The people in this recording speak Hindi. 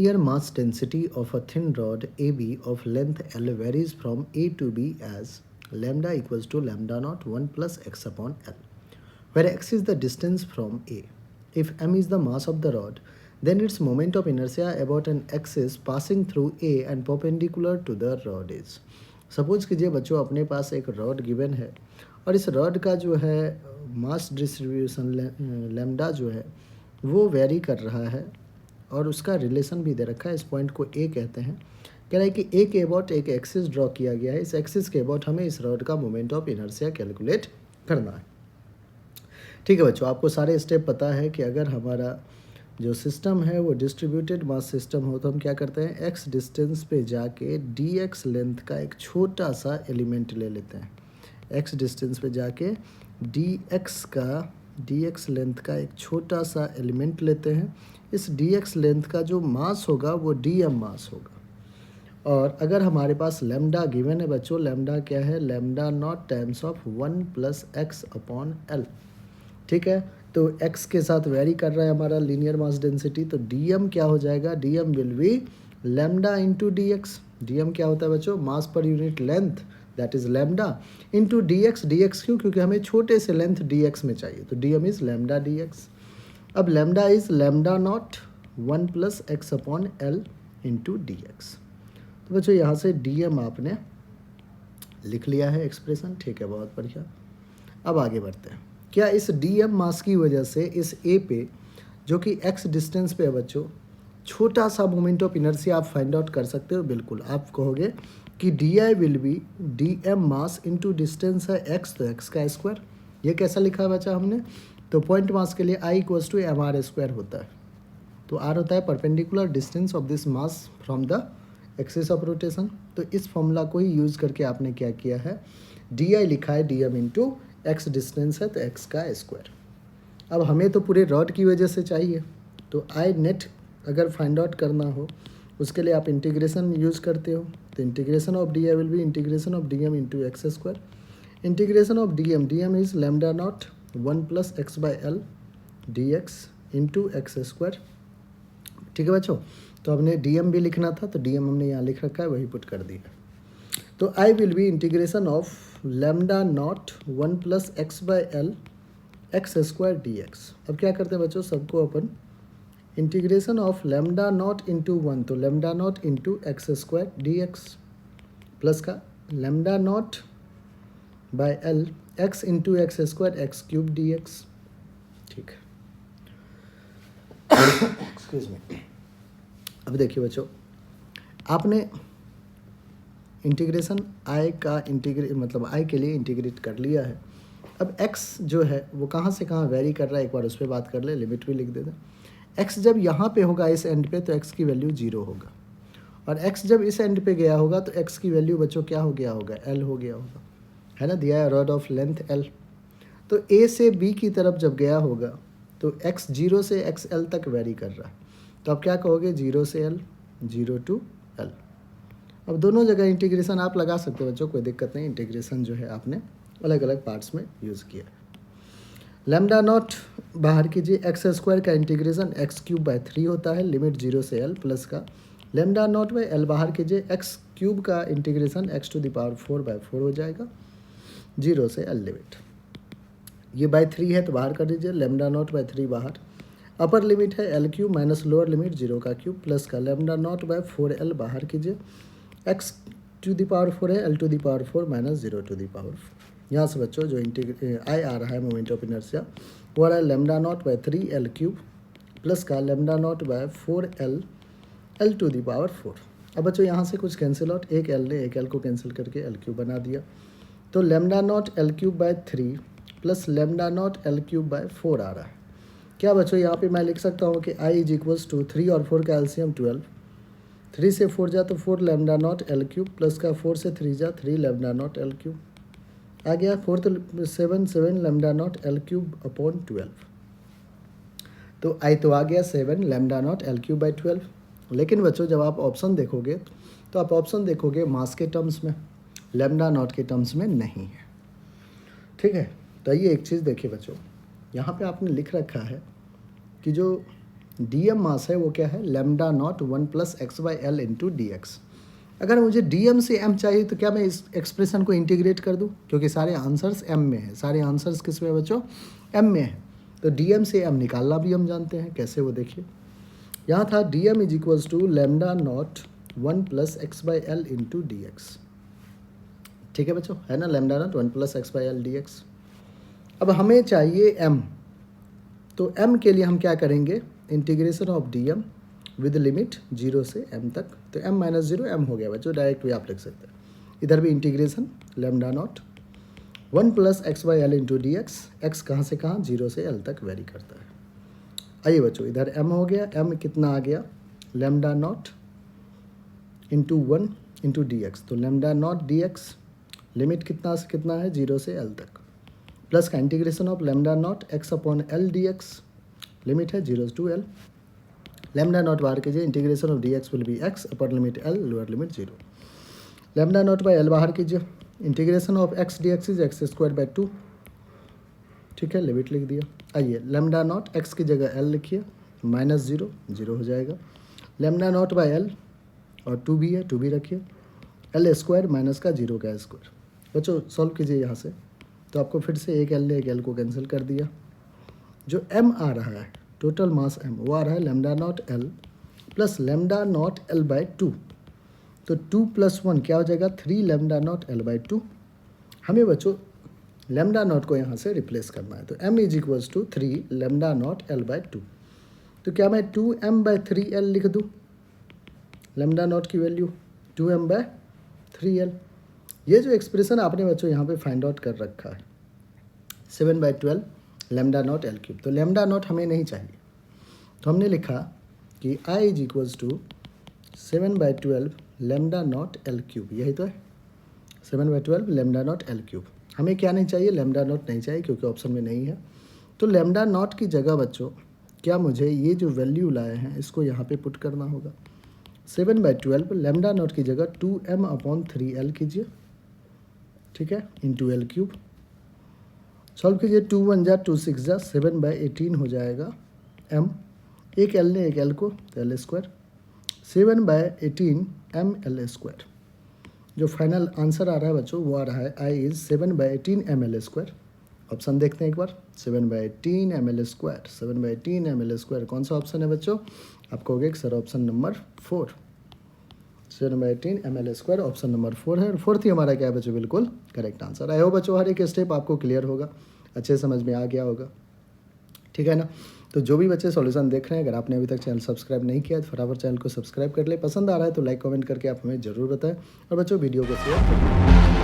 linear mass density of a thin rod AB of length L varies from A to B as lambda equals to lambda naught 1 plus x upon L, where x is the distance from A. If m is the mass of the rod, then its moment of inertia about an axis passing through A and perpendicular to the rod is. Suppose कीजिए बच्चों अपने पास एक रॉड गिवन है और इस रॉड का जो है मास डिस्ट्रीब्यूशन लैम्डा जो है वो वेरी कर रहा है और उसका रिलेशन भी दे रखा है। इस पॉइंट को ए कहते हैं। कह रहा है कि ए के अबाउट एक एक्सिस ड्रॉ किया गया है। इस एक्सिस के अबाउट हमें इस रॉड का मोमेंट ऑफ इनर्शिया कैलकुलेट करना है। ठीक है बच्चों, आपको सारे स्टेप पता है कि अगर हमारा जो सिस्टम है वो डिस्ट्रीब्यूटेड मास सिस्टम हो तो हम क्या करते हैं, एक्स डिस्टेंस पे जाके डी एक्स लेंथ का एक छोटा सा एलिमेंट ले लेते हैं। एक्स डिस्टेंस पे जाके डी एक्स लेंथ का एक छोटा सा एलिमेंट लेते हैं। इस डी एक्स लेंथ का जो मास होगा वो डी एम मास होगा। और अगर हमारे पास लैम्डा गिवन है बच्चों, लैम्डा क्या है, lambda not times of 1 plus x upon L. ठीक है, तो x के साथ वेरी कर रहा है हमारा लीनियर मास डेंसिटी, तो dm क्या हो जाएगा, dm will be lambda into d x. D m क्या होता है बच्चों, mass per unit length, that is lambda into d x क्यों, क्योंकि हमें छोटे से लेंथ dx में चाहिए, तो dm इज लैम्डा dx। अब lambda is lambda naught 1 plus x upon L into d x. तो बच्चों यहाँ से dm आपने लिख लिया है एक्सप्रेशन। ठीक है, बहुत बढ़िया। अब आगे बढ़ते हैं। क्या इस dm मास की वजह से इस a पे जो कि x डिस्टेंस पे है बच्चों, छोटा सा मोमेंट ऑफ इनर्शिया आप फाइंड आउट कर सकते हो। बिल्कुल, आप कहोगे कि di will be dm mass into distance है x, तो x का स्क्वायर। ये कैसा लिखा है बच्चा हमने, तो पॉइंट मास के लिए I equals to m r square होता है। तो r होता है perpendicular distance of this mass from the axis of rotation. तो इस फॉर्मूला को ही यूज़ करके आपने क्या किया है, di लिखा है dm इंटू x डिस्टेंस है तो x का स्क्वायर। अब हमें तो पूरे रॉड की वजह से चाहिए, तो आई नेट अगर फाइंड आउट करना हो उसके लिए आप इंटीग्रेशन यूज़ करते हो। तो integration of d I will be integration of d m into x square. Integration of d m is lambda not 1 plus x by l d x into x square. ठीक है बच्चों, तो हमने डी एम भी लिखना था तो डी एम हमने यहाँ लिख रखा है, वही पुट कर दिया। तो I will be integration of lambda not 1 plus x by l x square d x. अब क्या करते हैं बच्चों, सबको अपन integration of lambda naught into 1, तो lambda naught into x square d x plus का lambda naught by l x into x square x cube d x. ठीक है, एक्सक्यूज मी। अब देखिए बच्चों, आपने इंटीग्रेशन आई का मतलब आई के लिए इंटीग्रेट कर लिया है। अब x जो है वो कहाँ से कहाँ वेरी कर रहा है, एक बार उस पर बात कर ले, लिमिट भी लिख देते हैं। x जब यहाँ पे होगा इस एंड पे तो x की वैल्यू 0 होगा, और x जब इस एंड पे गया होगा तो x की वैल्यू बच्चों क्या हो गया होगा, l हो गया होगा, है ना, दिया है रॉड ऑफ लेंथ l। तो a से b की तरफ जब गया होगा तो x 0 से xl तक वेरी कर रहा है, तो आप क्या कहोगे, 0 से l, 0 टू l। अब दोनों जगह इंटीग्रेशन आप लगा सकते हो बच्चों, कोई दिक्कत नहीं। इंटीग्रेशन जो है आपने अलग अलग पार्ट्स में यूज़ किया। लैम्डा नॉट बाहर कीजिए, एक्स स्क्वायर का इंटीग्रेशन एक्स क्यूब बाय 3 होता है, लिमिट 0 से एल, प्लस का लैम्डा नॉट बाय एल बाहर कीजिए, एक्स क्यूब का integration x to the power 4/4 हो जाएगा, 0 से एल लिमिट। ये बाय 3 है तो बाहर कर दीजिए, लैम्डा नॉट बाय 3 बाहर। अपर लिमिट है L cube minus lower limit 0 का क्यूब, प्लस का लैम्डा नॉट बाय 4l बाहर कीजिए, x टू द पावर 4 है, l to the power 4 minus 0 to the power 4। यहाँ से बच्चों जो आई आ रहा है मोमेंट ऑफ इनर्शिया वो आ रहा है lambda not by 3l cube plus का lambda not by 4l l to the power 4। अब बच्चों यहाँ से कुछ कैंसिल आउट, एक l ने एक l को कैंसिल करके l क्यूब बना दिया, तो lambda not l cube by 3 plus lambda naught l cube by 4 आ रहा है। क्या बच्चों यहाँ पे मैं लिख सकता हूँ कि i इज इक्वल्स टू 3 और 4 का एलसीएम 12, 3 से 4 जा तो 4 lambda naught l cube plus का 4 से 3 जा 3 लैम्डा नॉट एल क्यूब आ गया, 4 तो 7 lambda naught l cube upon 12। तो आई तो आ गया 7 lambda naught l cube by 12। लेकिन बच्चों जब आप ऑप्शन देखोगे तो आप ऑप्शन देखोगे मास के टर्म्स में, लैम्डा नॉट के टर्म्स में नहीं है। ठीक है, तो ये एक चीज़ देखिए बच्चों, यहाँ पे आपने लिख रखा है कि जो डी एम मास है वो क्या है, lambda not 1 plus x by l into d x. अगर मुझे डी एम से एम चाहिए तो क्या मैं इस एक्सप्रेशन को इंटीग्रेट कर दूँ, क्योंकि सारे आंसर्स एम में है, सारे आंसर्स किस में बच्चों, एम में है। तो डी एम से एम निकालना भी हम जानते हैं, कैसे वो देखिए। यहाँ था d m is equals to lambda not 1 plus x by l into d x. ठीक है बच्चों, है ना, lambda not 1 plus x by l d x. अब हमें चाहिए एम, तो m के लिए हम क्या करेंगे, integration of d m with limit 0 से m तक। तो m माइनस 0 m हो गया बच्चों, डायरेक्ट भी आप लिख सकते हैं। इधर भी integration lambda not 1 plus x by l into d x. X कहाँ से कहाँ, 0 से l तक वेरी करता है। आइए बच्चों, इधर m हो गया, m कितना आ गया, lambda naught into 1 into d x. तो lambda naught d x limit कितना से कितना है, 0 से l तक, प्लस का integration of lambda naught x upon L d x, limit है 0 टू l। लेमडा नॉट बाहर कीजिए, integration of D x will be x upper limit l, lower limit 0। Lambda naught by l बाहर कीजिए, integration of x D x is x square by 2। ठीक है, लिमिट लिख दिया। आइए लेमडा नॉट एक्स की जगह l लिखिए, माइनस 0 0 हो जाएगा। लेमडा नॉट बाई l और 2 भी है, 2 भी रखिए, एल स्क्वायर माइनस का 0 का स्क्वायर। बच्चों सॉल्व कीजिए यहाँ से, तो आपको फिर से एक एल को कैंसिल कर दिया। जो m आ रहा है, टोटल मास m, वो आ रहा है lambda not l plus lambda not l by 2। तो 2 प्लस 1 क्या हो जाएगा, 3 लेमडा नॉट l बाई 2। हमें बच्चों लेमडा नॉट को यहाँ से रिप्लेस करना है, तो m is equals to 3 lambda not l by 2। तो क्या मैं 2m बाई 3l लिख दूँ, लेमडा नॉट की वैल्यू 2m बाई 3l। ये जो एक्सप्रेशन आपने बच्चों यहाँ पे फाइंड आउट कर रखा है, 7/12 लेमडा नॉट एल क्यूब। तो लेमडा नॉट हमें नहीं चाहिए, तो हमने लिखा कि I is equals to 7/12 lambda not l cube. यही तो है, 7/12 लेमडा नॉट एल क्यूब। हमें क्या नहीं चाहिए, लेमडा नॉट नहीं चाहिए, क्योंकि ऑप्शन में नहीं है। तो लेमडा नॉट की जगह बच्चों क्या मुझे ये जो वैल्यू लाए हैं इसको यहाँ पे पुट करना होगा। 7/12 लेमडा नॉट की जगह 2m अपॉन 3l कीजिए, ठीक है, इंटू एल क्यूब। सॉल्व कीजिए, 2 1 जा 2 6 जा 7/18 हो जाएगा m। एक l ने एक l को, तो l square 7/18 m l square. जो फाइनल आंसर आ रहा है बच्चों वो आ रहा है I is 7/18 m l square. Option देखते हैं एक बार, 7/18 m l square, 7/18 m l square कौन सा ऑप्शन है बच्चों, आपको होगा sir option number 4, 7/18 m l square option number 4 है। और 4th ही हमारा क्या है बच्चों, बिल्कुल करेक्ट आंसर। आई होप बच्चों हर एक स्टेप आपको क्लियर होगा, अच्छे समझ में आ गया होगा, ठीक है ना। तो जो भी बच्चे सॉल्यूशन देख रहे हैं, अगर आपने अभी तक चैनल सब्सक्राइब नहीं किया तो फटाफट चैनल को सब्सक्राइब कर ले। पसंद आ रहा है तो लाइक कमेंट करके आप हमें ज़रूर बताएं, और बच्चों वीडियो को शेयर करें।